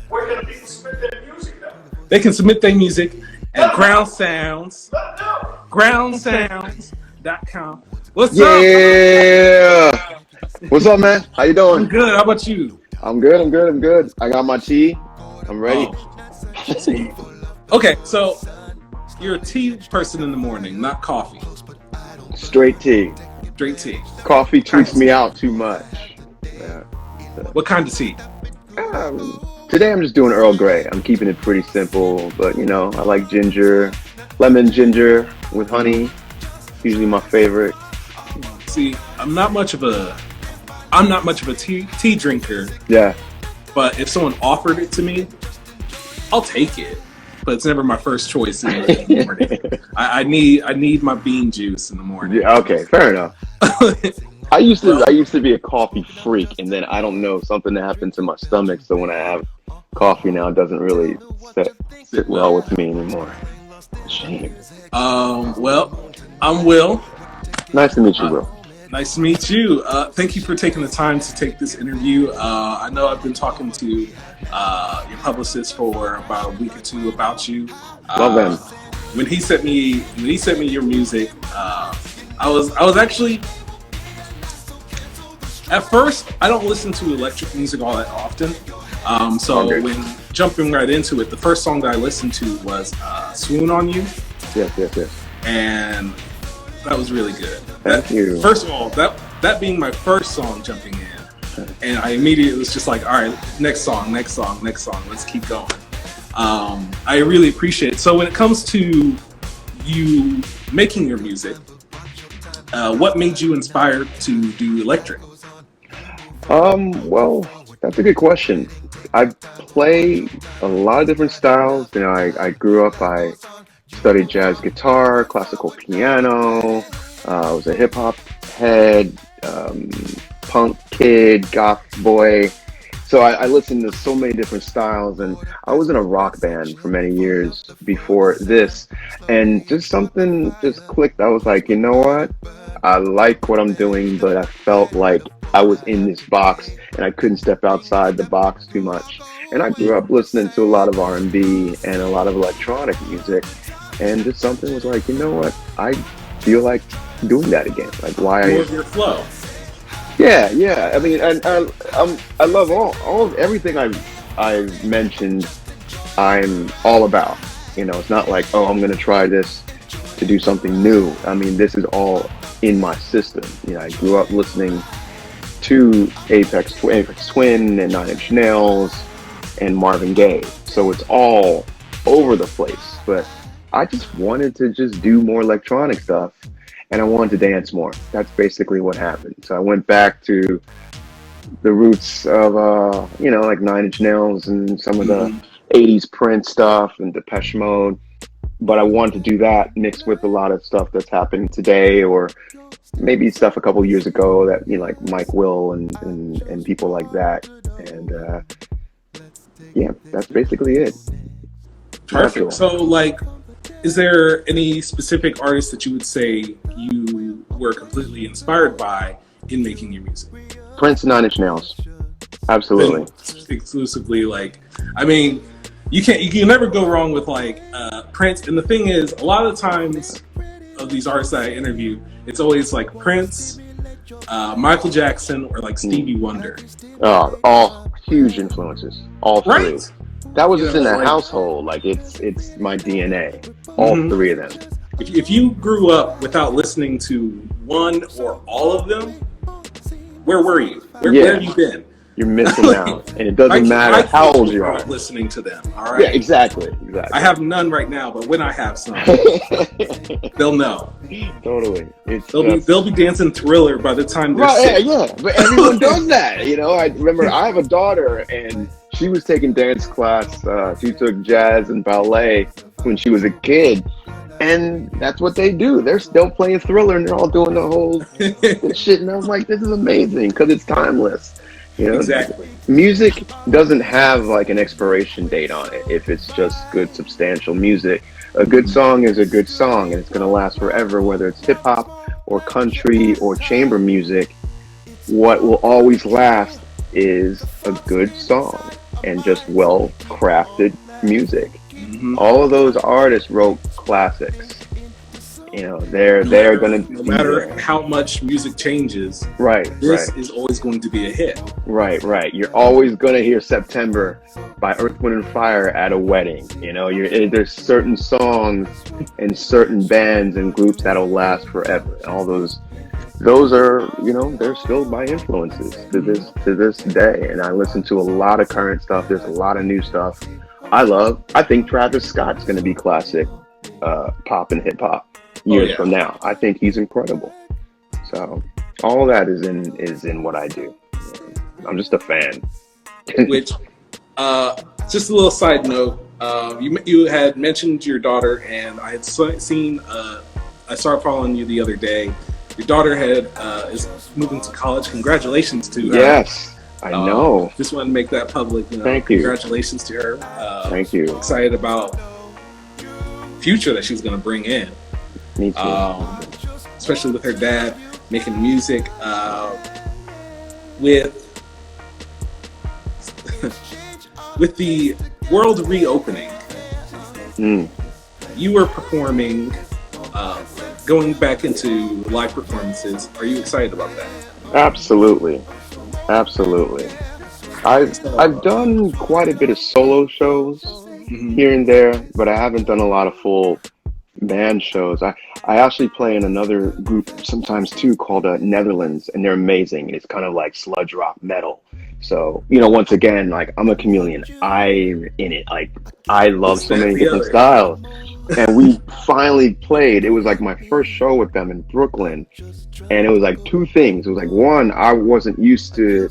Where can people submit their music though? They can submit their music at Groundsounds.com. What's up? Yeah. What's up, man? How you doing? I'm good. How about you? I'm good. I got my tea. I'm ready. Okay, so you're a tea person in the morning, not coffee. Straight tea. Straight tea. Coffee tweaks me out too much. Yeah. What kind of tea? Today I'm just doing Earl Grey. I'm keeping it pretty simple, but you know, I like ginger, lemon ginger with honey. Usually my favorite. See, I'm not much of a tea drinker. Yeah. But if someone offered it to me, I'll take it. But it's never my first choice in the morning. I need my bean juice in the morning. Yeah, okay, fair enough. I used to be a coffee freak, and then I don't know, something happened to my stomach, so when I have coffee now, it doesn't really sit well with me anymore. Shame. Well, I'm Will. Nice to meet you, Will. Nice to meet you. Thank you for taking the time to take this interview. I know I've been talking to your publicist for about a week or two about you. Love them. When he sent me your music, I was actually, at first I don't listen to electric music all that often. So when jumping right into it, the first song that I listened to was "Swoon on You." Yes. And that was really good. Thank you. First of all, that being my first song jumping in, and I immediately was just like, all right, next song, let's keep going. I really appreciate it. So when it comes to you making your music, what made you inspired to do electric? Well, that's a good question. I play a lot of different styles. You know, I grew up, I studied jazz guitar, classical piano. I was a hip hop head, punk kid, goth boy. So I listened to so many different styles, and I was in a rock band for many years before this, and just something just clicked. I was like, you know what? I like what I'm doing, but I felt like I was in this box and I couldn't step outside the box too much. And I grew up listening to a lot of R&B and a lot of electronic music, and just something was like, you know what? I feel like doing that again. Like, why? More of your flow. Yeah. I mean, I love all everything I've mentioned. I'm all about. You know, it's not like, oh, I'm gonna try this to do something new. I mean, this is all in my system. You know, I grew up listening to Aphex Twin and Nine Inch Nails and Marvin Gaye, so it's all over the place. But I just wanted to just do more electronic stuff, and I wanted to dance more. That's basically what happened. So I went back to the roots of, you know, like Nine Inch Nails and some of the 80s Prince stuff and Depeche Mode. But I wanted to do that mixed with a lot of stuff that's happening today, or maybe stuff a couple years ago that, you know, like Mike Will and people like that. And yeah, that's basically it. Perfect. So, like, is there any specific artist that you would say you were completely inspired by in making your music? Prince and Nine Inch Nails. Absolutely. Exclusively, like, I mean, you can never go wrong with like Prince. And the thing is, a lot of the times of these artists that I interview, it's always like Prince, Michael Jackson, or like Stevie Wonder. All huge influences. All three. Right. That was just in the household. Like, it's my DNA. All three of them. If you grew up without listening to one or all of them, where were you? Where have you been? You're missing out, and it doesn't matter how old you are. Listening to them, all right? Yeah, exactly. I have none right now, but when I have some, they'll know. Totally. They'll be dancing Thriller by the time they're right, yeah. But everyone does that, you know. I remember I have a daughter, and she was taking dance class. She took jazz and ballet when she was a kid. And that's what they do. They're still playing Thriller, and they're all doing the whole shit. And I was like, this is amazing because it's timeless. You know, exactly. Music doesn't have like an expiration date on it if it's just good, substantial music. A good song is a good song, and it's going to last forever, whether it's hip hop or country or chamber music. What will always last is a good song. and just well crafted music. Mm-hmm. All of those artists wrote classics. You know, they're gonna no be matter there. how much music changes, Right, this right. is always going to be a hit. Right, right. You're always gonna hear September by Earth, Wind and Fire at a wedding. You know, there's certain songs and certain bands and groups that'll last forever. And all those are, you know, they're still my influences to this day. And I listen to a lot of current stuff. There's a lot of new stuff. I think Travis Scott's gonna be classic pop and hip hop years from now. I think he's incredible. So all that is in what I do. I'm just a fan. Which, just a little side note, you had mentioned your daughter, and I had seen. I started following you the other day. Your daughter is moving to college. Congratulations to her. Yes, I know. Just wanted to make that public. Thank you. Congratulations to her. Thank you. Excited about future that she's going to bring in. Me too. Especially with her dad making music with with the world reopening. You were performing, going back into live performances. Are you excited about that? Absolutely. I've done quite a bit of solo shows here and there, but I haven't done a lot of full band shows. I actually play in another group sometimes too called Netherlands, and they're amazing. It's kind of like sludge rock metal. So, you know, once again, like, I'm a chameleon. I'm in it. Like, I love so many different styles. And we finally played. It was like my first show with them in Brooklyn. And it was like two things. It was like, one, I wasn't used to,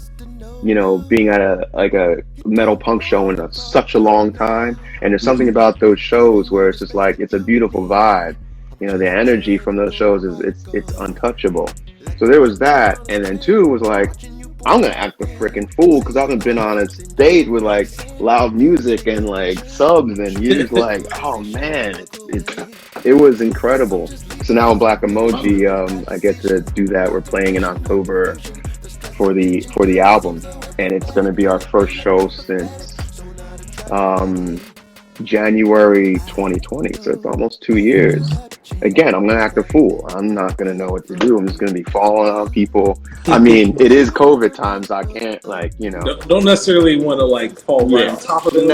you know, being at a metal punk show in such a long time. And there's something about those shows where it's just like, it's a beautiful vibe. You know, the energy from those shows it's untouchable. So there was that. And then two was like, I'm gonna act a freaking fool because I haven't been on a stage with like loud music and like subs, and you're just like, oh man, it was incredible. So now in Blak Emoji, I get to do that. We're playing in October for the album, and it's gonna be our first show since January 2020. So it's almost 2 years. Again, I'm gonna act a fool. I'm not gonna know what to do. I'm just gonna be following on people. I mean, it is COVID times. I can't, like, you know. Don't necessarily want to like fall right on top of it.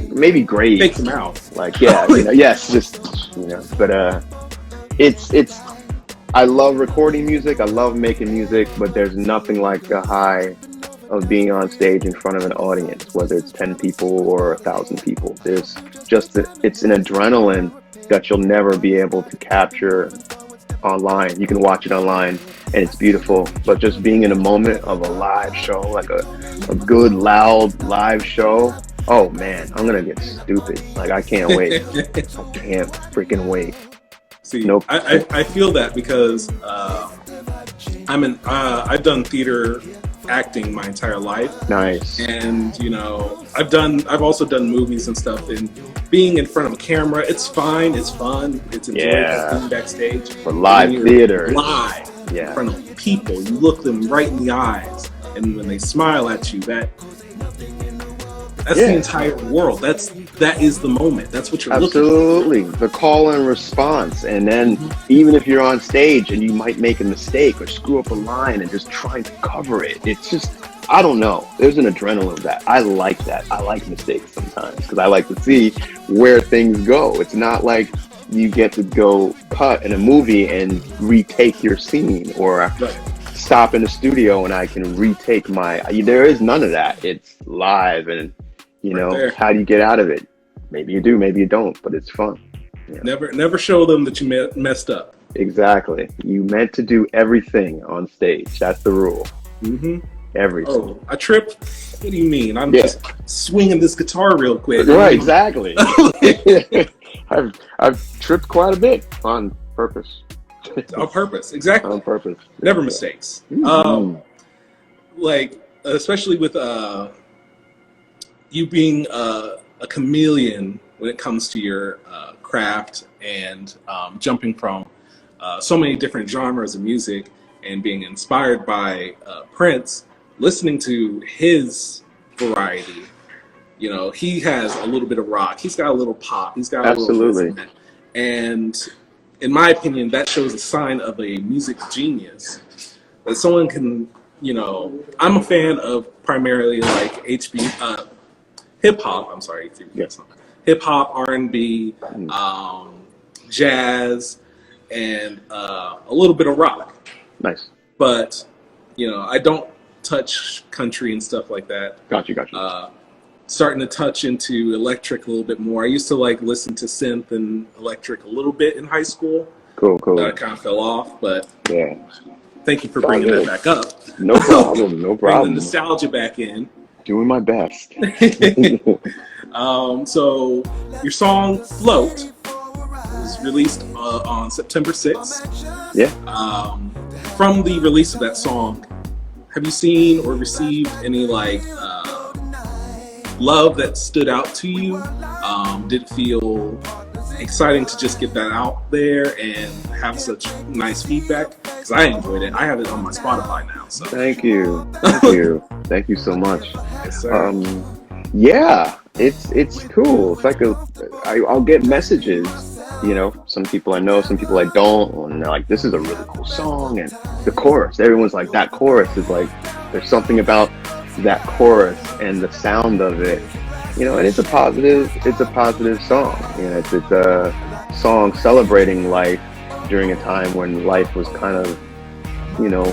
Maybe grade. Take them out. Like, yeah, you know, yes, just, you know. But it's. I love recording music. I love making music. But there's nothing like the high of being on stage in front of an audience, whether it's 10 people or 1,000 people. There's just it's an adrenaline that you'll never be able to capture online. You can watch it online and it's beautiful, but just being in a moment of a live show, like a good loud live show, oh man, I'm gonna get stupid. Like, I can't wait. I can't freaking wait. See, nope. I feel that because I've done theater acting my entire life. Nice. And, you know, I've also done movies and stuff, and being in front of a camera, it's fine, it's fun, it's enjoyable being backstage. For live theater. Live in front of people. You look them right in the eyes, and when they smile at you, that's the entire world. That is the moment. That's what you're looking for. Absolutely. The call and response. And then even if you're on stage and you might make a mistake or screw up a line and just trying to cover it, it's just, I don't know. There's an adrenaline of that. I like that. I like mistakes sometimes because I like to see where things go. It's not like you get to go cut in a movie and retake your scene, or stop in the studio and I can retake there is none of that. It's live, and you know, how do you get out of it? Maybe you do, maybe you don't, but it's fun. You know? Never show them that you messed up. Exactly. You meant to do everything on stage. That's the rule. Everything. Oh, I tripped? What do you mean? I'm just swinging this guitar real quick. Right, exactly. I've tripped quite a bit on purpose. On purpose, exactly. On purpose. Never mistakes. Like, especially with you being a chameleon when it comes to your craft, and jumping from so many different genres of music and being inspired by Prince. listening to his variety, you know, he has a little bit of rock, he's got a little pop, he's got a little Absolutely. rhythm, and in my opinion, that shows a sign of a music genius. That someone can, you know, I'm a fan of primarily like hip hop. I'm sorry, Yes. hip hop, R&B, Mm. jazz, and a little bit of rock. Nice. But you know, I don't touch country and stuff like that. Got you. Starting to touch into electric a little bit more. I used to like listen to synth and electric a little bit in high school. Cool. That I kind of fell off, but Yeah. thank you for bringing that back up. No problem. No Bring the problem. nostalgia back in. Doing my best. So your song "Float" was released on September 6th. Yeah. From the release of that song, have you seen or received any like love that stood out to you? Did it feel exciting to just get that out there and have such nice feedback? Because I enjoyed it. I have it on my Spotify now. So Thank you. Thank you so much. yes, sir. Yeah, it's cool. It's like I'll get messages, you know, some people I know, some people I don't, and they're like, this is a really cool song, and the chorus, everyone's like, that chorus is like, there's something about that chorus and the sound of it, you know, and it's a positive song. You know, it's a song celebrating life during a time when life was kind of, you know,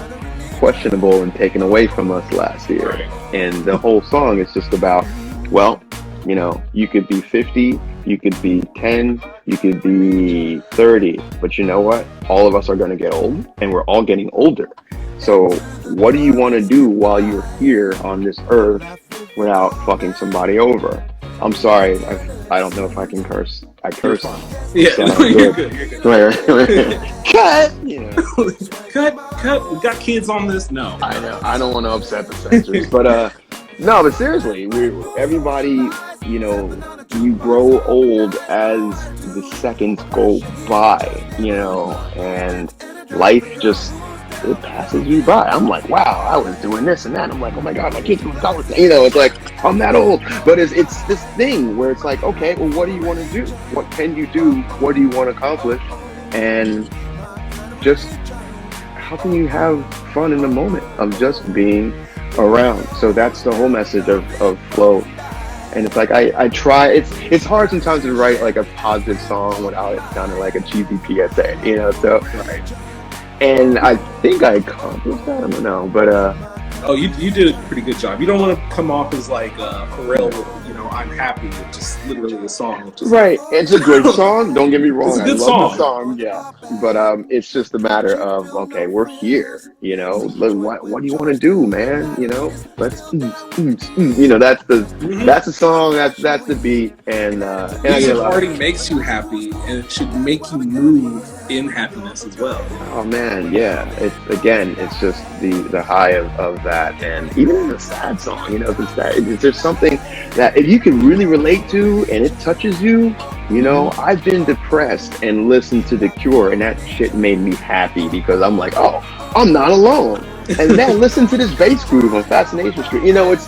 questionable and taken away from us last year. Right. And the whole song is just about, well, you know, you could be 50, you could be 10, you could be 30, but you know what? All of us are going to get old, and we're all getting older. So what do you want to do while you're here on this earth without fucking somebody over? I'm sorry, I don't know if I can curse. I curse. Yeah, So, no, you're good. Cut! You know. Cut. We got kids on this. No, I know. I don't want to upset the censors, but no, but seriously, everybody, you know, you grow old as the seconds go by, you know, and life just, it passes you by. I'm like, wow, I was doing this and that. I'm like, oh my God, my kids going to college. You know, it's like, I'm that old. But it's this thing where it's like, okay, well, what do you want to do? What can you do? What do you want to accomplish? And just, how can you have fun in the moment of just being around? So that's the whole message of Float. And it's like, I try, it's hard sometimes to write like a positive song without it sounding like a cheesy PSA, you know, so. right. And I think I accomplished that. I don't know, but Oh, you did a pretty good job. You don't want to come off as like Pharrell with, you know, I'm happy with just literally the song. Which is, right, it's a good song. Don't get me wrong. It's a good I song. love the song, yeah. But it's just a matter of, okay, we're here. You know, what do you want to do, man? You know, let's, you know, that's the song. That's the beat, and I music get a lot. already makes you happy, and it should make you move in happiness as well. Oh man, yeah. It's just the high of that, and even in a sad song, you know, if there's something that if you can really relate to and it touches you, you know, I've been depressed and listened to The Cure, and that shit made me happy because I'm like, oh, I'm not alone. And then listen to this bass groove on Fascination Street. You know, it's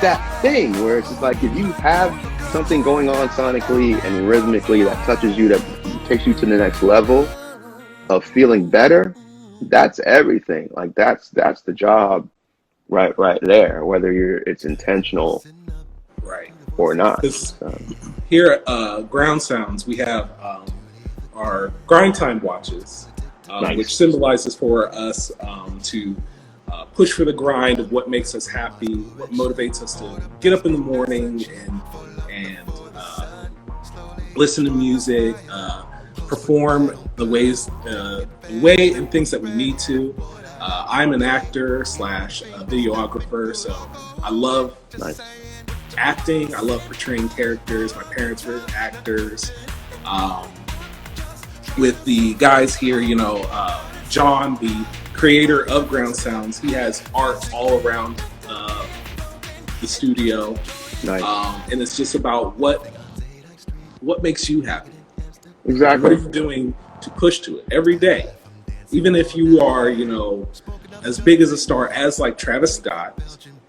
that thing where it's just like if you have something going on sonically and rhythmically that touches you, that takes you to the next level of feeling better, that's everything. Like that's the job right there, whether it's intentional Right. or not. 'Cause here at Ground Sounds, we have our grind time watches, Nice. which symbolizes for us to push for the grind of what makes us happy, what motivates us to get up in the morning and listen to music, perform the way and things that we need to. I'm an actor / videographer, so I love Nice. acting. I love portraying characters. My parents were actors. With the guys here, you know, John, the creator of Ground Sounds, he has art all around the studio. Nice. And it's just about what makes you happy. Exactly. What are you doing to push to it every day? Even if you are, you know, as big as a star as like Travis Scott,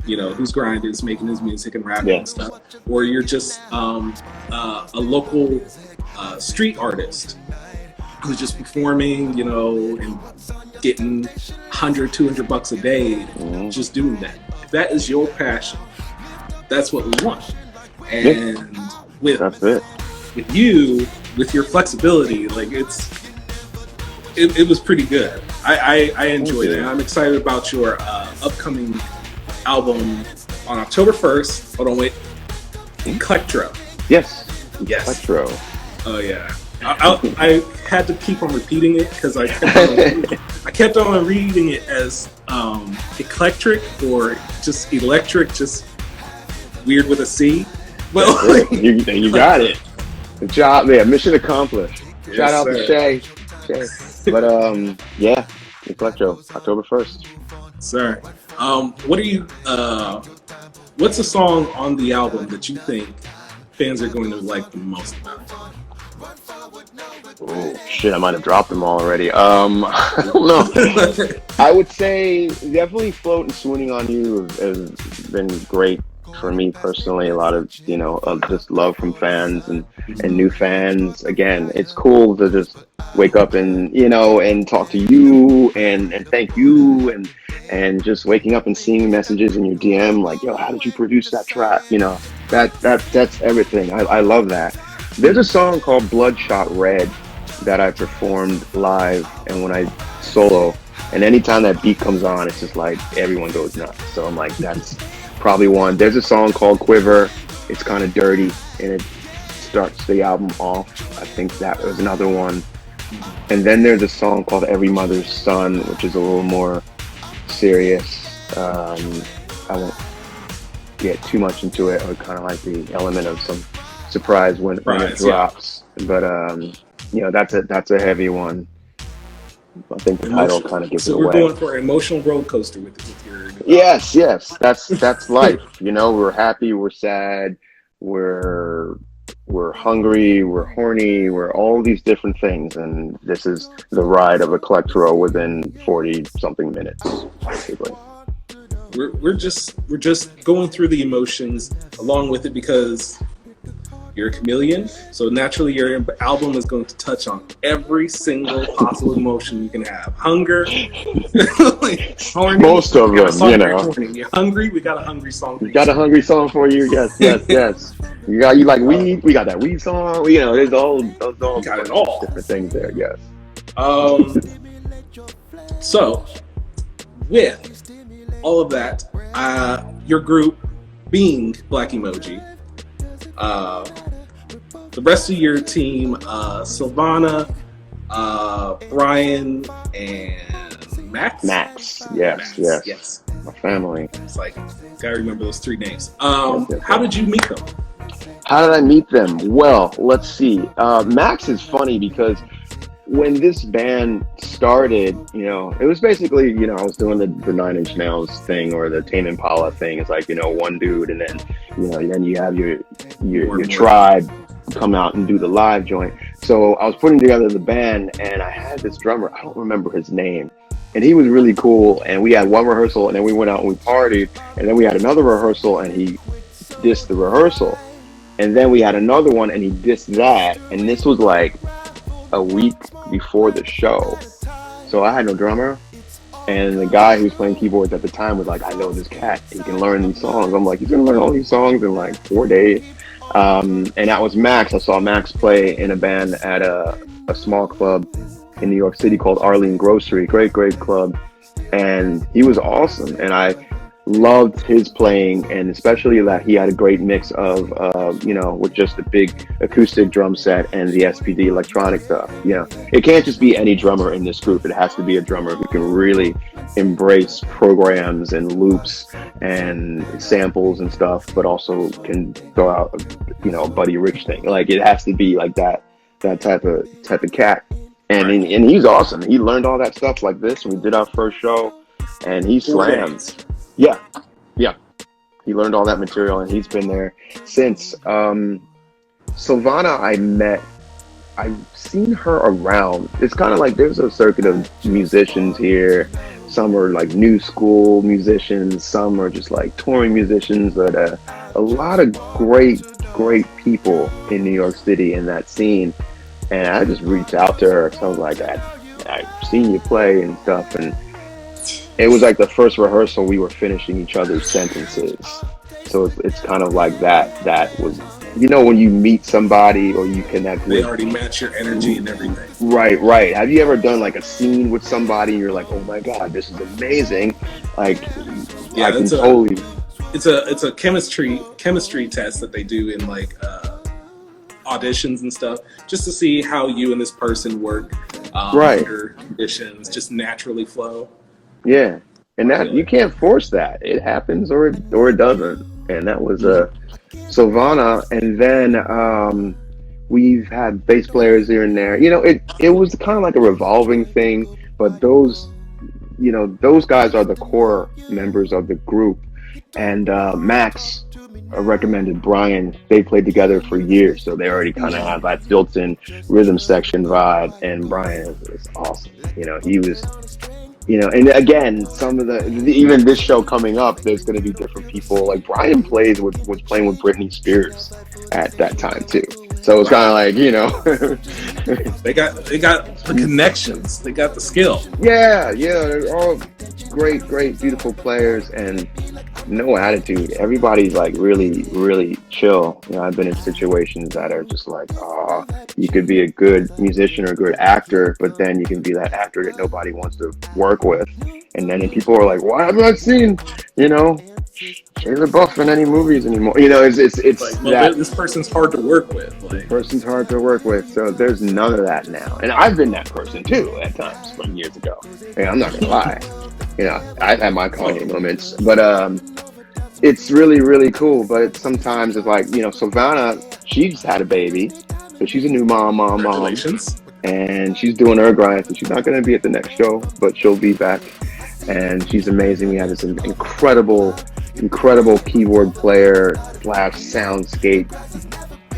you know, whose grind is making his music and rapping and stuff, or you're just a local street artist who's just performing, you know, and getting 100, 200 bucks a day, just doing that. If that is your passion, that's what we want. And that's it. With you, with your flexibility, like it was pretty good. I enjoyed it. I'm excited about your upcoming album on October 1st. Hold on, wait. Eclectro. Yes. Eclectro. Oh yeah. I had to keep on repeating it because I kept on reading it as eclectric or just electric, just weird with a C. Well, like, you got it. Good job, man. Mission accomplished. Yes, Shout out sir. to Shay. But yeah, Eclectro, October 1st. Sir, what are you? What's a song on the album that you think fans are going to like the most about it? Oh shit! I might have dropped them all already. I don't know. I would say definitely "Float" and "Swooning on You" has been great for me personally. A lot of of just love from fans and new fans. Again, it's cool to just wake up and and talk to you and thank you and just waking up and seeing messages in your DM like, yo, how did you produce that track? That's everything. I love that. There's a song called Bloodshot Red that I performed live and when I solo, and anytime that beat comes on, it's just like everyone goes nuts. So I'm like, that's probably one. There's a song called Quiver. It's kind of dirty and it starts the album off. I think that was another one. And then there's a song called Every Mother's Son, which is a little more serious. I won't get too much into it. I would kind of like the element of some surprise when it drops. But that's a heavy one. I think the title kind of gives it away. So we're going for an emotional roller coaster with your. Yes. That's life. We're happy, we're sad, we're hungry, we're horny, we're all these different things, and this is the ride of Eclectro within 40-something minutes, basically. We're just going through the emotions along with it because you're a chameleon, so naturally your album is going to touch on every single possible emotion you can have. Hunger, like, horny, most of them, horny. You're hungry, we got a hungry song for you. Got a hungry song for you, yes. You like weed, we got that weed song, there's all got it all. Different things there, yes. So, with all of that, your group being Blak Emoji, the rest of your team, Sylvana, Brian, and Max? Max, yes. My family. It's like, gotta remember those three names. How did you meet them? How did I meet them? Well, let's see. Max is funny because when this band started, it was basically, I was doing the 9 Inch Nails thing or the Tame Impala thing. It's like, one dude, and then, then you have your tribe come out and do the live joint. So I was putting together the band, and I had this drummer. I don't remember his name, and he was really cool. And we had one rehearsal, and then we went out and we partied, and then we had another rehearsal, and he dissed the rehearsal, and then we had another one, and he dissed that, and this was like a week before the show. So I had no drummer, and the guy who was playing keyboards at the time was like, I know this cat, he can learn these songs. I'm like, he's gonna learn all these songs in like 4 days. And that was Max. I saw Max play in a band at a small club in New York City called Arlene Grocery. Great club, and he was awesome, and I loved his playing, and especially that he had a great mix of with just a big acoustic drum set and the SPD electronic stuff. It can't just be any drummer in this group. It has to be a drummer who can really embrace programs and loops and samples and stuff, but also can throw out a Buddy Rich thing. Like, it has to be like that type of cat. And he's awesome. He learned all that stuff like this. We did our first show, and he slammed. Yeah. He learned all that material, and he's been there since. Sylvana, I've seen her around. It's kind of like there's a circuit of musicians here, some are like new school musicians, some are just like touring musicians, but a lot of great people in New York City in that scene. And I just reached out to her. So I was like, I've seen you play and stuff. And it was like the first rehearsal, we were finishing each other's sentences. So it's kind of like that was, you know, when you meet somebody or you connect with. They already match your energy and everything. Right. Have you ever done like a scene with somebody and you're like, oh my God, this is amazing. Like, yeah, I can totally. It's a chemistry test that they do in like auditions and stuff, just to see how you and this person work under conditions, just naturally flow. Yeah, and that you can't force that. It happens or it doesn't. And that was Silvana, and then we've had bass players here and there. You know, it was kind of like a revolving thing, but those guys are the core members of the group. And Max recommended Brian. They played together for years, so they already kind of have that built-in rhythm section vibe. And Brian is awesome. You know, he was. You know, and again, some of even this show coming up, there's going to be different people. Like Brian was playing with Britney Spears at that time too. So it's kind of like, you know, they got the connections, they got the skill. Yeah, they're all great, beautiful players and no attitude. Everybody's like really chill. You know, I've been in situations that are just like, you could be a good musician or a good actor, but then you can be that actor that nobody wants to work with. And then people are like, why have I seen, you know, Shayla Buff in any movies anymore? You know, it's like, well, this person's hard to work with. Like. This person's hard to work with, so there's none of that now. And I've been that person too at times from years ago. Hey, I'm not gonna lie. You know, I've had my Kanye moments, but it's really cool. But sometimes it's like, you know, Silvana, she just had a baby, so she's a new mom. Congratulations. And she's doing her grind, so she's not going to be at the next show, but she'll be back. And she's amazing. We have this incredible keyboard player / soundscape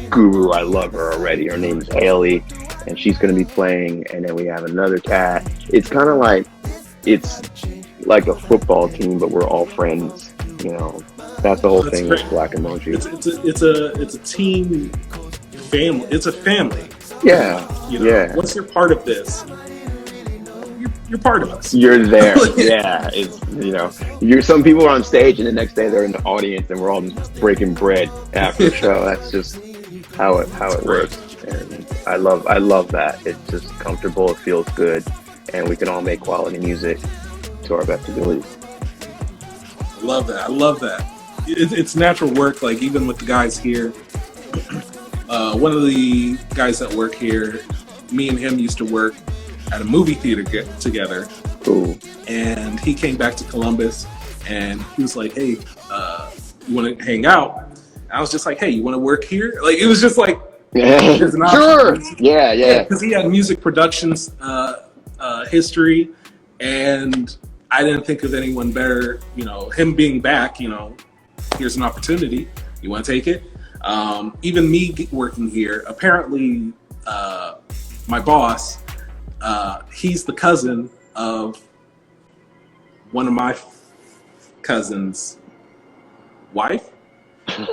guru. I love her already. Her name's Haley, and she's going to be playing. And then we have another cat. It's kind of like, it's like a football team, but we're all friends. You know, that's the whole thing with Blak Emoji. It's a team family. It's a family. Yeah. You know, yeah. Once you're part of this, you're part of us. You're there. Yeah. It's, you know, some people are on stage and the next day they're in the audience and we're all just breaking bread after the show. That's just how it works. And I love that. It's just comfortable. It feels good. And we can all make quality music to our best ability. I love that. It's natural work. Like even with the guys here, one of the guys that work here, me and him used to work at a movie theater together. Cool. And he came back to Columbus and he was like, hey, you want to hang out? I was just like, hey, you want to work here? Like, it was just like, there's an option. Sure. Yeah. Because he had music productions history, and I didn't think of anyone better, you know, him being back, you know, here's an opportunity. You want to take it? Even me working here, apparently my boss, he's the cousin of one of my cousin's wife. You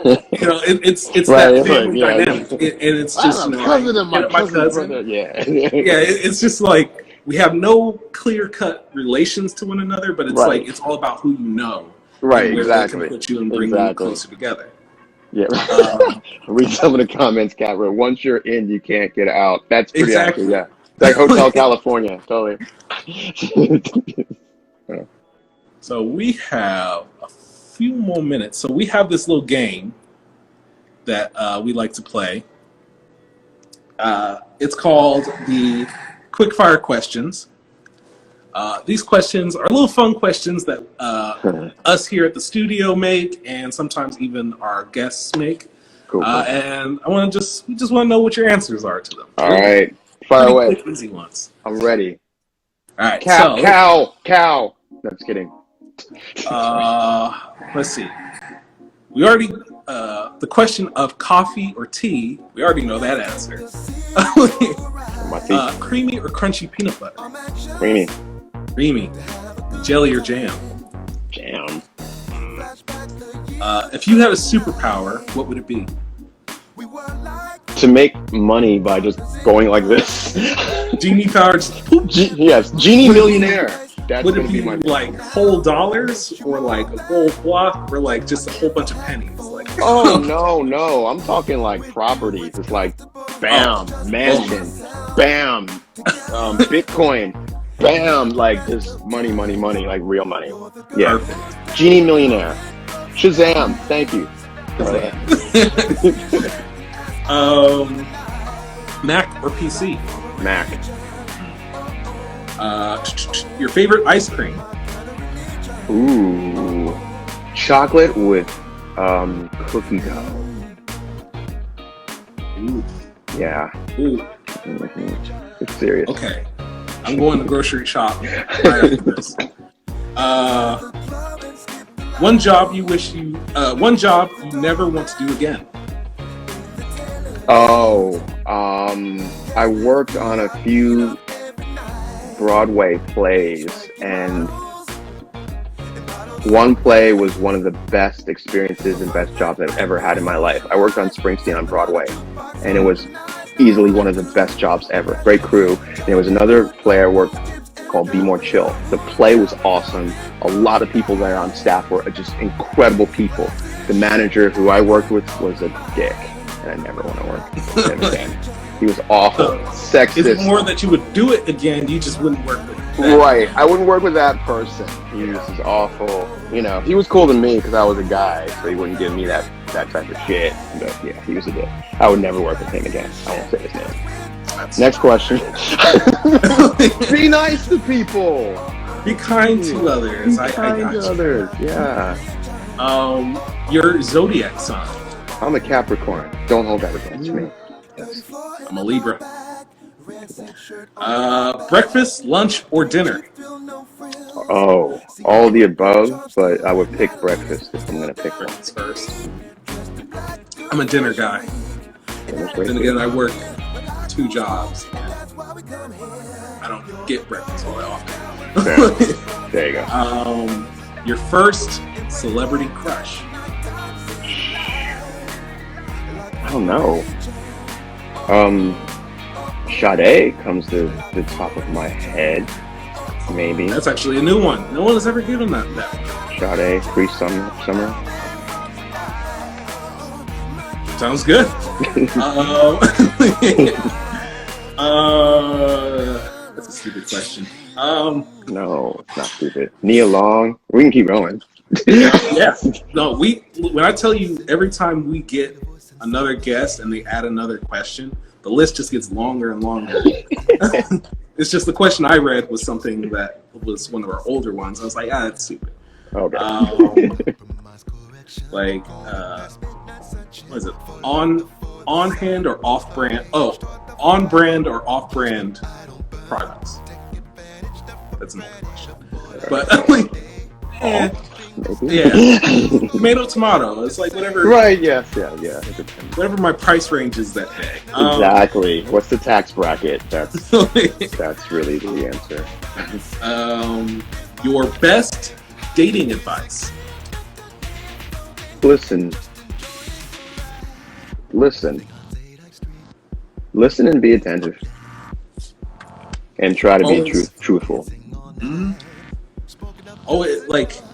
know, it's right, that family dynamic, and it's just, you know, cousin of my cousin. Brother. Yeah. It's just like we have no clear-cut relations to one another, but it's like it's all about who you know, right? And where exactly. they can put you and bring you closer together. Yeah. Read some of the comments, Kat. Where once you're in, you can't get out. That's pretty accurate. Yeah. It's like Hotel California. Totally. So we have a few more minutes. So we have this little game that we like to play. It's called the Quickfire Questions. These questions are little fun questions that us here at the studio make, and sometimes even our guests make. Cool. And we just want to know what your answers are to them. All right, fire away. Quick, easy ones. I'm ready. All right. Cow. No, just kidding. Let's see. We already the question of coffee or tea. We already know that answer. Creamy or crunchy peanut butter? Creamy. Jelly or jam? Jam. If you had a superpower, what would it be? To make money by just going like this. Genie power, just poop. Yes, genie millionaire. That's Would it gonna be be my like whole dollars, or like a whole block, or like just a whole bunch of pennies? Like, Oh no, I'm talking like properties. It's like bam, mansion, bam, Bitcoin, bam, like just money, like real money. Yeah, Perfect. genie millionaire. Shazam, thank you. Mac or PC? Mac. Your favorite ice cream? Ooh, chocolate with cookie dough. Ooh. Yeah. Ooh. Mm-hmm. It's serious. Okay. I'm going to grocery shop right after this. One job you never want to do again. Oh, I worked on a few Broadway plays, and one play was one of the best experiences and best jobs I've ever had in my life. I worked on Springsteen on Broadway, and it was easily one of the best jobs ever. Great crew. And there was another play I worked called Be More Chill. The play was awesome. A lot of people there on staff were just incredible people. The manager who I worked with was a dick, and I never want to work with him again. He was awful, sexist. Is it more that you would do it again, you just wouldn't work with him? Right, I wouldn't work with that person. He was just awful. You know, he was cool to me because I was a guy, so he wouldn't give me that type of shit. But yeah, he was a dick. I would never work with him again. I won't say his name. Next question. Be nice to people. Be kind to others. Be kind to others. Yeah. Your zodiac sign? I'm a Capricorn. Don't hold that against me. Yes. I'm a Libra. Breakfast, lunch, or dinner? Oh, all the above, but I would pick breakfast if I'm gonna pick one. Breakfast first. I'm a dinner guy. Then again, I work 2 jobs. I don't get breakfast all that often. There you go. Your first celebrity crush? I don't know. Sade comes to the top of my head. Maybe. That's actually a new one. No one has ever given that one. Sade, Free Summer. Sounds good. That's a stupid question. No, it's not stupid. Nia Long. We can keep going. Yeah. No, when I tell you every time we get another guest and they add another question, the list just gets longer and longer. It's just the question I read was something that was one of our older ones. I was like, that's stupid. Okay. What is it? On hand or off brand? Oh, on brand or off brand products? That's another question. But yeah, tomato. It's like whatever. Right. Yeah. Whatever my price range is that day. Exactly. What's the tax bracket? That's really the answer. Your best dating advice? Listen and be attentive, and try to be truthful. Mm-hmm.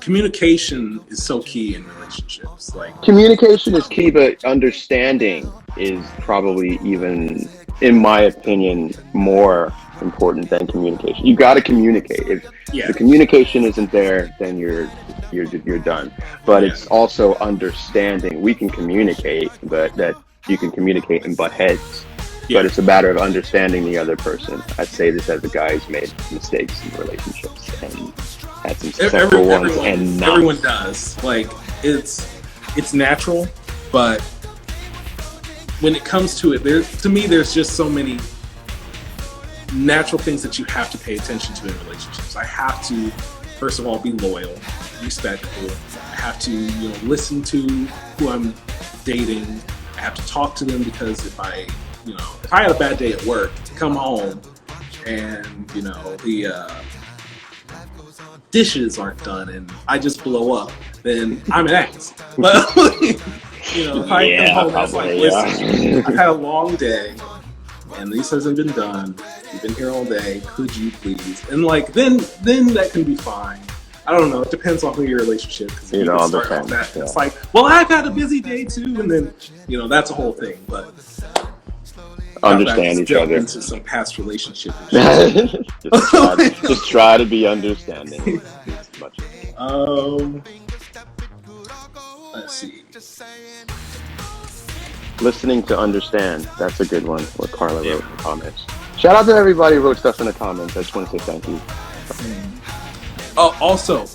Communication is so key in relationships. Communication is key, but understanding is probably even, in my opinion, more important than communication. You got to communicate. If the communication isn't there, then you're done. But it's also understanding. We can communicate, but that you can communicate and butt heads. But it's a matter of understanding the other person. I say this as a guy who's made mistakes in relationships and had some successful ones, and not. Everyone does. It's natural, but when it comes to it, there's just so many natural things that you have to pay attention to in relationships. I have to, first of all, be loyal, respectful. I have to, listen to who I'm dating. I have to talk to them, because if I had a bad day at work, come home and dishes aren't done and I just blow up, then I'm an ass. But if I come home and it's like, listen, I had a long day and this hasn't been done. You've been here all day. Could you please? And like then that can be fine. I don't know. It depends on who your relationship. Because you can start off that. It's like, well, I've had a busy day too, and then that's a whole thing. But understand each other. Into some past relationship issues. just try to be understanding as much as you can. Let's see. Listening to understand. That's a good one. What Carla wrote in the comments. Shout out to everybody who wrote stuff in the comments. I just want to say thank you. Also,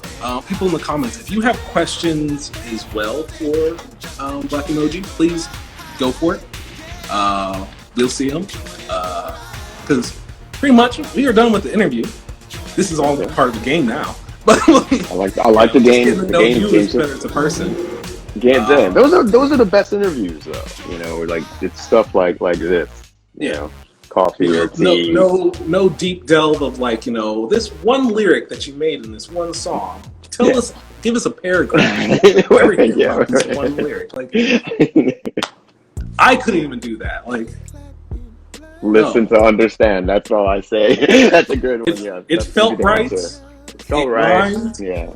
people in the comments, if you have questions as well for Blak Emoji, please go for it. We'll see them. Because pretty much we are done with the interview. This is all part of the game now. But I like the game. The game is better as a person. Those are the best interviews though. Like it's stuff like this. Coffee or tea. No deep delve of this one lyric that you made in this one song. Give us a paragraph. This one lyric. I couldn't even do that. Listen to understand. That's all I say. That's a good one. It felt right. It felt right. Rhymed, yeah.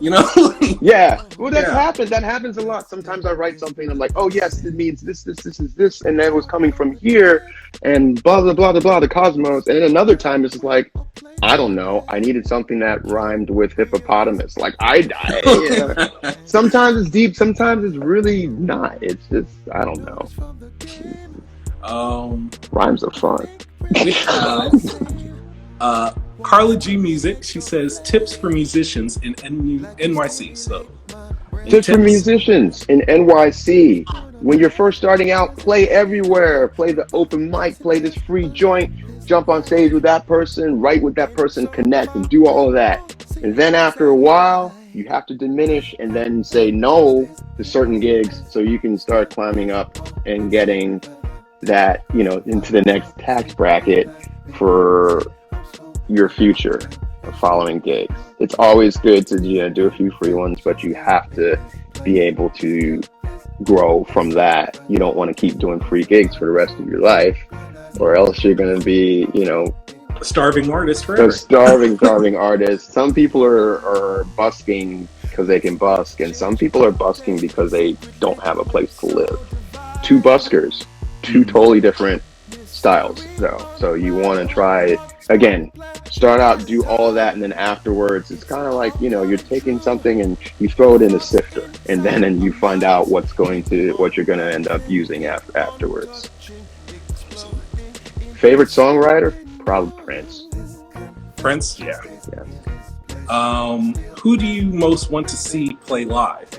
Yeah. Well, happens. That happens a lot. Sometimes I write something. I'm like, oh yes, it means this, and that was coming from here, and blah blah blah blah blah. The cosmos. And then another time it's like, I don't know. I needed something that rhymed with hippopotamus. Sometimes it's deep. Sometimes it's really not. It's just I don't know. Rhymes are fun. We have Carla G Music. She says tips for musicians in NYC. So tips for musicians in NYC. When you're first starting out, play everywhere. Play the open mic. Play this free joint. Jump on stage with that person. Write with that person. Connect and do all of that. And then after a while, you have to diminish and then say no to certain gigs so you can start climbing up and getting that into the next tax bracket for your future of following gigs. It's always good to do a few free ones, but you have to be able to grow from that. You don't want to keep doing free gigs for the rest of your life, or else you're going to be a starving artist forever. A starving artist. Some people are busking because they can busk, and some people are busking because they don't have a place to live. Two buskers, two totally different styles though. So you want to try again, start out, do all of that, and then afterwards it's kind of like you're taking something and you throw it in a sifter, and then you find out what you're going to end up using afterwards. Favorite songwriter? Probably Prince. Prince? Yeah. Who do you most want to see play live?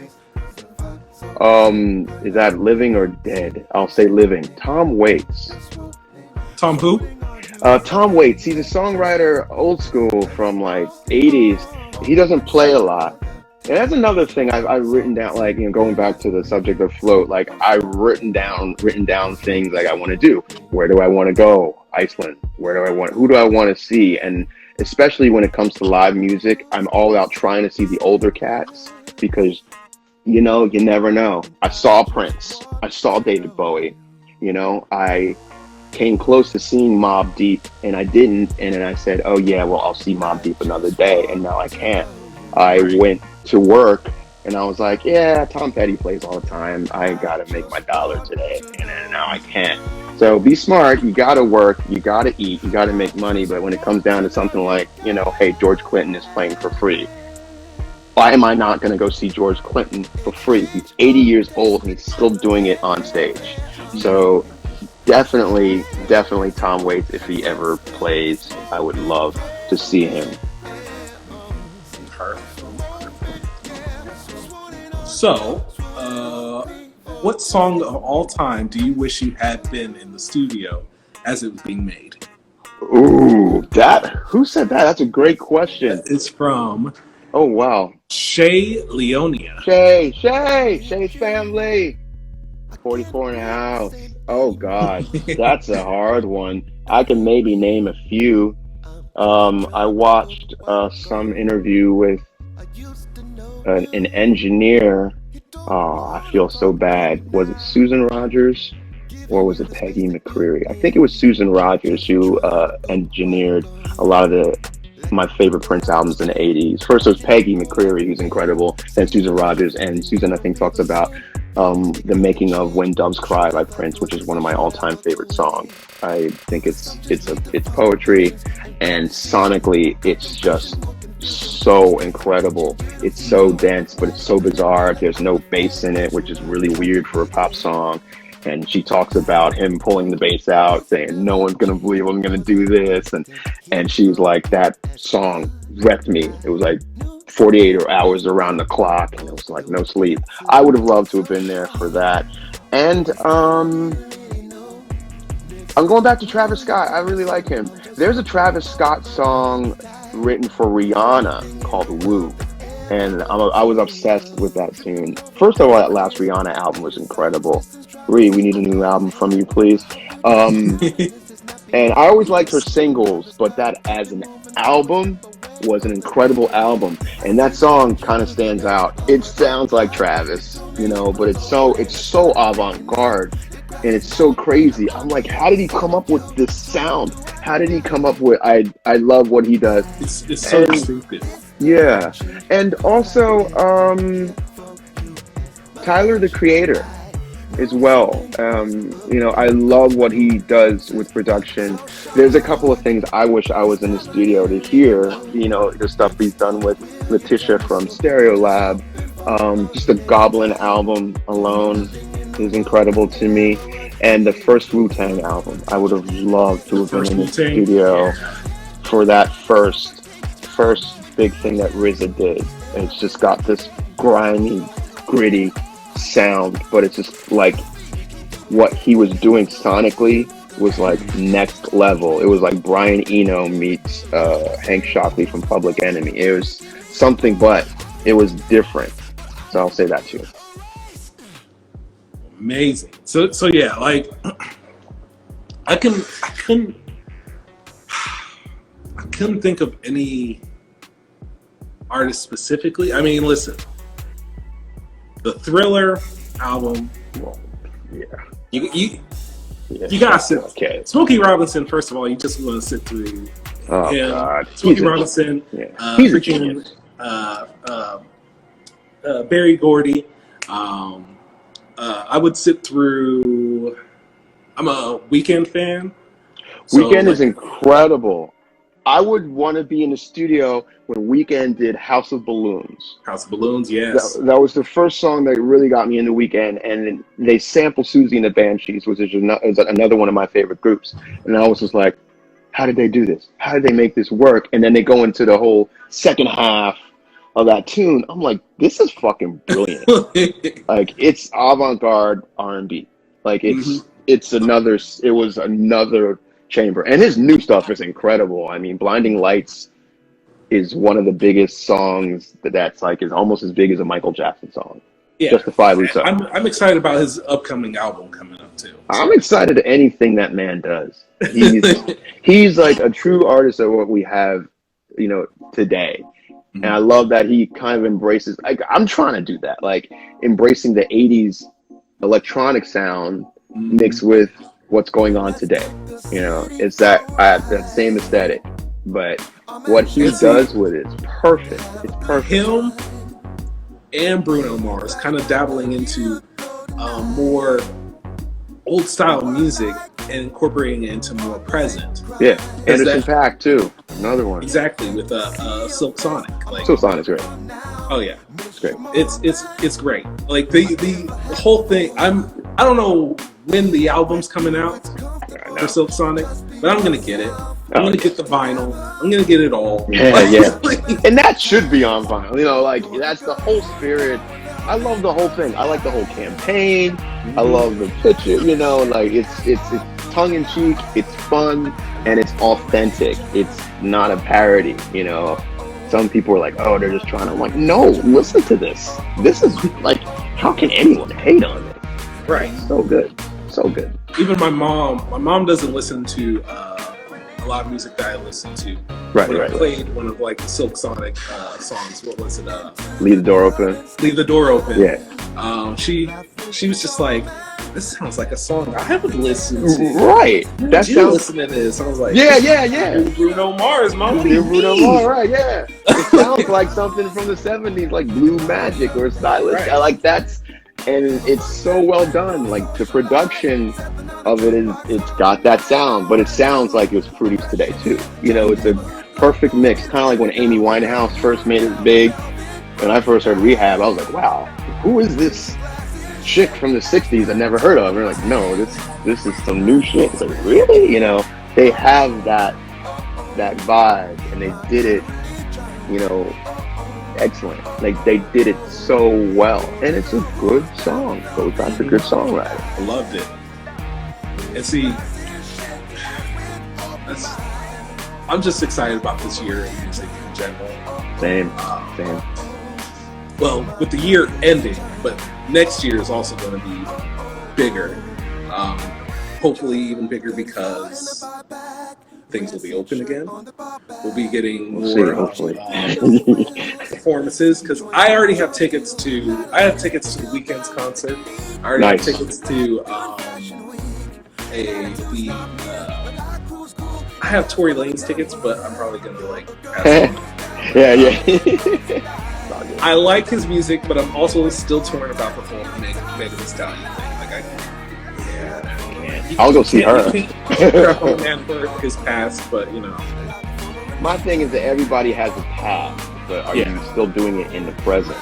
Is that living or dead? I'll say living. Tom Waits. Tom who? Tom Waits. He's a songwriter, old school from 80s. He doesn't play a lot. And that's another thing I've written down, going back to the subject of float, I've written down things I want to do. Where do I want to go? Iceland. Who do I want to see? And especially when it comes to live music, I'm all about trying to see the older cats because, you never know. I saw Prince. I saw David Bowie. I came close to seeing Mobb Deep and I didn't. And then I said, oh yeah, well, I'll see Mobb Deep another day. And now I can't. I went to work and I was like, yeah, Tom Petty plays all the time. I got to make my dollar today. And then now I can't. So be smart. You got to work. You got to eat. You got to make money. But when it comes down to something like, hey, George Clinton is playing for free. Why am I not going to go see George Clinton for free? He's 80 years old and he's still doing it on stage. So definitely Tom Waits. If he ever plays, I would love to see him. So, what song of all time do you wish you had been in the studio as it was being made? Ooh, who said that? That's a great question. It's from... Oh, wow. Shay Leonia. Shay's family. 44 in the house. Oh, God. That's a hard one. I can maybe name a few. I watched some interview with an engineer. Oh, I feel so bad. Was it Susan Rogers or was it Peggy McCreary? I think it was Susan Rogers who engineered a lot of my favorite Prince albums in the 80s. First it was Peggy McCreary, who's incredible. Then Susan Rogers, and Susan I think talks about the making of When Doves Cry by Prince, which is one of my all-time favorite songs. I think it's poetry, and sonically it's just so incredible. It's so dense, but it's so bizarre. There's no bass in it, which is really weird for a pop song. And she talks about him pulling the bass out, saying, "No one's gonna believe I'm gonna do this," and she's like, that song wrecked me. It was like 48 hours around the clock, and it was like no sleep. I would have loved to have been there for that. And I'm going back to Travis Scott. I really like him. There's a Travis Scott song written for Rihanna called "Woo," and I was obsessed with that tune. First of all, that last Rihanna album was incredible. Ree, we need a new album from you, please. And I always liked her singles, but that as an album was an incredible album. And that song kind of stands out. It sounds like Travis, you know, but it's so avant-garde and it's so crazy. I'm like, how did he come up with this sound? How did he come up with? I love what he does. It's so stupid. Yeah, and also Tyler the Creator as well. You know, I love what he does with production. There's a couple of things I wish I was in the studio to hear. You know, the stuff he's done with Letitia from Stereolab. Just the Goblin album alone is incredible to me. And the first Wu-Tang album, I would have loved to have been in the studio for that first big thing that RZA did. And it's just got this grimy, gritty sound, but it's just like what he was doing sonically was like next level. It was like Brian Eno meets Hank Shocklee from Public Enemy. It was something, but it was different. So I'll say that too. Amazing. So yeah, like I couldn't think of any artist specifically. I mean, listen, the Thriller album. Well, yeah. You gotta sit. Okay. Smokey Robinson. First of all, you just want to sit through him. God. Smokey Robinson. Yeah. He's a genius. Berry Gordy. I would sit through. I'm a Weeknd fan. Weeknd is incredible. I would want to be in the studio when Weeknd did House of Balloons. House of Balloons, yes. That was the first song that really got me into Weeknd, and they sample Susie and the Banshees, which is another one of my favorite groups. And I was just like, how did they do this? How did they make this work? And then they go into the whole second half of that tune. I'm like, this is fucking brilliant. Like, it's avant-garde R&B. Like, it was another chamber. And his new stuff is incredible. I mean, Blinding Lights is one of the biggest songs that's like is almost as big as a Michael Jackson song. Yeah. Justifiably so. I'm excited about his upcoming album coming up too. I'm excited at anything that man does. He's like a true artist of what we have, you know, today. And I love that he kind of embraces, like, I'm trying to do that, like embracing the 80s electronic sound mixed with what's going on today. You know, it's that same aesthetic, but what he does with it is perfect. It's perfect. Him and Bruno Mars kind of dabbling into more old style music and incorporating it into more present. Yeah, Anderson .Paak too, another one. Exactly, with Silk Sonic. Like, Silk Sonic's great. Oh yeah, it's great. It's great. Like the whole thing. I don't know when the album's coming out for Silk Sonic, but I'm gonna get it. I'm gonna get the vinyl. I'm gonna get it all. Yeah. And that should be on vinyl. You know, like that's the whole spirit. I love the whole thing. I like the whole campaign. I love the picture. You know, like it's tongue in cheek. It's fun and it's authentic. It's not a parody. You know, some people are like, oh, they're just trying to. I'm like, no, listen to this. This is like, how can anyone hate on it? Right. So good. So good. Even my mom doesn't listen to lot of music that I listen to. Right, when right, I played one of like the Silk Sonic songs, what was it? Leave the Door Open. Leave the Door Open. Yeah. She was just like, this sounds like a song I would listen to. Right. That sounds. Listen to this. I was like, yeah. Bruno Mars, mom. Bruno Mars, right? Yeah. It sounds like something from the '70s, like Blue Magic or Stylist. Right. Like that's, and it's so well done. Like the production of it is, it's got that sound, but it sounds like it was produced today too. You know, it's a perfect mix. Kind of like when Amy Winehouse first made it big. When I first heard Rehab, I was like, wow, who is this chick from the '60s I never heard of? And they're like, no, this is some new shit. It's like, really? You know, they have that vibe, and they did it, you know, excellent. Like they did it so well, and it's a good song. So that's a good songwriter. I loved it. And see, I'm just excited about this year in music in general. Same. Well, with the year ending, but next year is also going to be bigger. Hopefully even bigger because things will be open again. We'll be getting more performances because I already have tickets to. I have tickets to the Weeknd's concert. I already have tickets to I have Tory Lane's tickets, but I'm probably going to like. Yeah. I like his music, but I'm also still torn about the whole Megan Thee Stallion thing. Like, I'll go see her. And for his past, but you know. My thing is that everybody has a past, but are you still doing it in the present?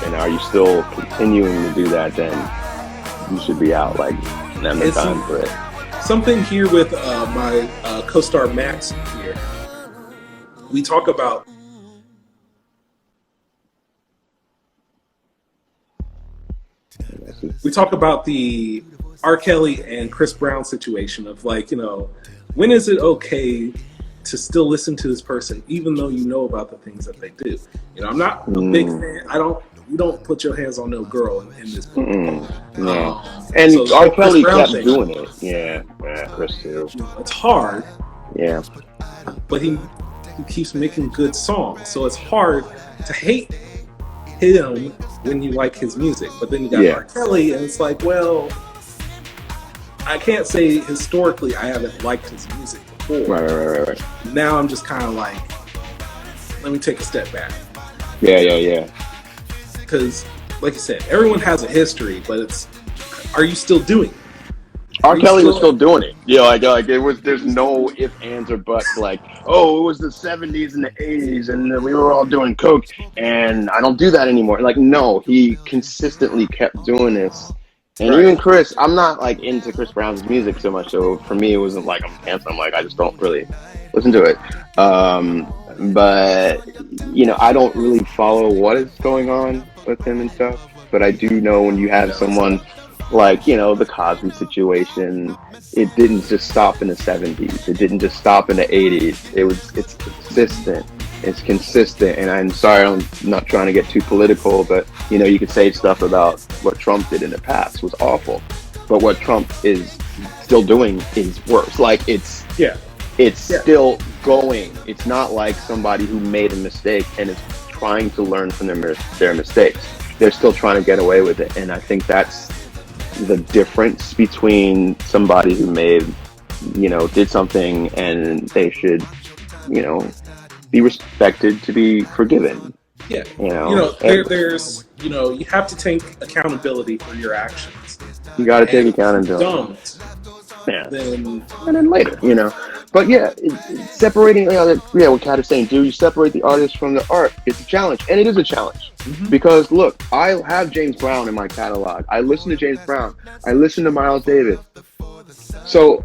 And are you still continuing to do that? Then you should be out. Like, none of time for it. Something here with my co-star Max here. We talk about. We talk about the R. Kelly and Chris Brown situation of like, you know, when is it okay to still listen to this person even though you know about the things that they do? You know, I'm not a big fan. You don't put your hands on no girl in this book. No. And so R. Kelly kept doing it. Yeah, Chris too. It's hard. Yeah. But he keeps making good songs. So it's hard to hate him when you like his music, but then you got R. Kelly, and it's like, well, I can't say historically I haven't liked his music before. Right. Now I'm just kind of like, let me take a step back. Yeah. Because, like you said, everyone has a history, but it's, are you still doing it? R. Kelly was still doing it. Yeah, like it was. There's no ifs, ands, or buts. Like, oh, it was the '70s and the '80s, and we were all doing coke, and I don't do that anymore. Like, no, he consistently kept doing this. And even Chris, I'm not like into Chris Brown's music so much. So for me, it wasn't like I'm canceling. I'm like, I just don't really listen to it. But you know, I don't really follow what is going on with him and stuff. But I do know when you have someone. Like, you know, the Cosby situation, it didn't just stop in the 70s. It didn't just stop in the 80s. It's consistent. It's consistent. And I'm sorry, I'm not trying to get too political, but, you know, you could say stuff about what Trump did in the past was awful. But what Trump is still doing is worse. Like, it's still going. It's not like somebody who made a mistake and is trying to learn from their mistakes. They're still trying to get away with it. And I think that's the difference between somebody who did something and they should, you know, be respected to be forgiven. Yeah. There's, you have to take accountability for your actions. You got to take accountability. And then later, you know. But yeah, separating, what Kat is saying, do you separate the artist from the art? It's a challenge, and it is a challenge. Because look, I have James Brown in my catalog. I listen to James Brown. I listen to Miles Davis. So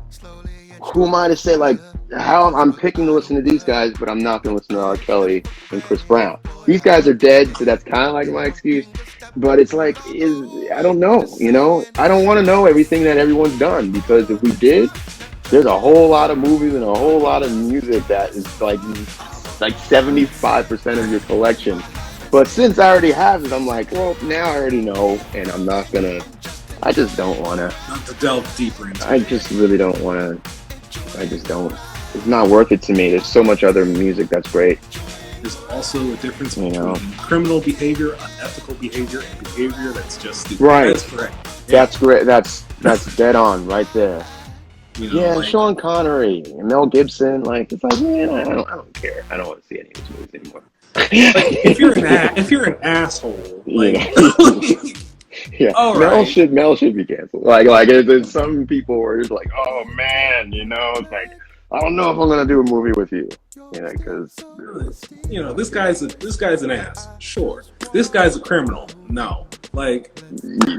who am I to say like how I'm picking to listen to these guys, but I'm not going to listen to R. Kelly and Chris Brown? These guys are dead, so that's kind of like my excuse. But it's like, I don't know, you know? I don't want to know everything that everyone's done, because if we did, there's a whole lot of movies and a whole lot of music that is like 75% of your collection. But since I already have it, I'm like, well, now I already know, and I'm not gonna. I just don't want to. Not to delve deeper into it. I just really don't want to. I just don't. it's not worth it to me. There's so much other music that's great. There's also a difference You between know? criminal behavior, unethical behavior, and behavior that's just stupid. Right. That's correct. That's great. That's dead on right there. You know, Yeah, like, Sean Connery and Mel Gibson. Like, it's like, man, I don't care. I don't want to see any of his movies anymore. like, if you're an asshole, like, Yeah, all Mel right. should be canceled. Like there's some people where it's like, oh man, you know, it's like, I don't know if I'm gonna do a movie with you, you know, because you know, this guy's an ass. Sure, this guy's a criminal. No, like,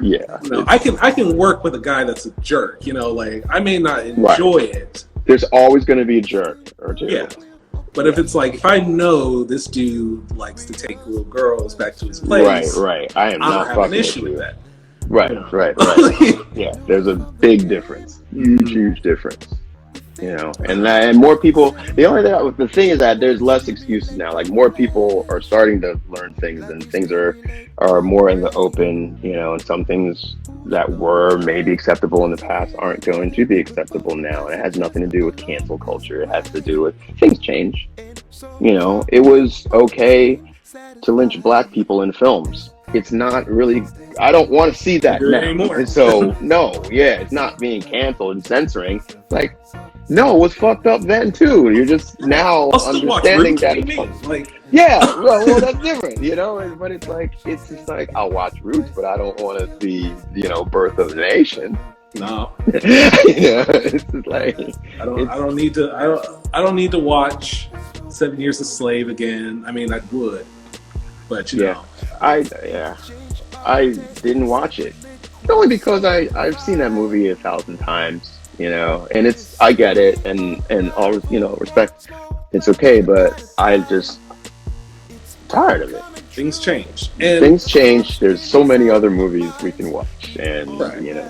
yeah, no, I can work with a guy that's a jerk. You know, like, I may not enjoy it. there's always gonna be a jerk or two. Yeah. But if it's like, if I know this dude likes to take little girls back to his place, Right. I am I not don't have fucking an issue with with you. that. Right. Yeah, there's a big difference, huge difference. You know, and more people. The thing is that there's less excuses now. Like, more people are starting to learn things, and things are more in the open. You know, and some things that were maybe acceptable in the past aren't going to be acceptable now. And it has nothing to do with cancel culture. It has to do with things change. You know, it was okay to lynch black people in films. It's not really. I don't want to see that now. Anymore. And so it's not being canceled and censoring. Like, no, it was fucked up then too. You're just now I'll still watch understanding Roots, that what do you it's mean? Like, yeah, well, that's different, you know. But it's just like I'll watch Roots, but I don't want to see, you know, Birth of a Nation. no, Yeah, it's just like I don't need to watch 7 Years a Slave again. I mean, I would, but you know, I didn't watch it only because I've seen that movie 1,000 times, you know, and I get it, and all, you know, respect, it's okay, but I just tired of it. things change. And Things change. There's so many other movies we can watch, and Right. you know,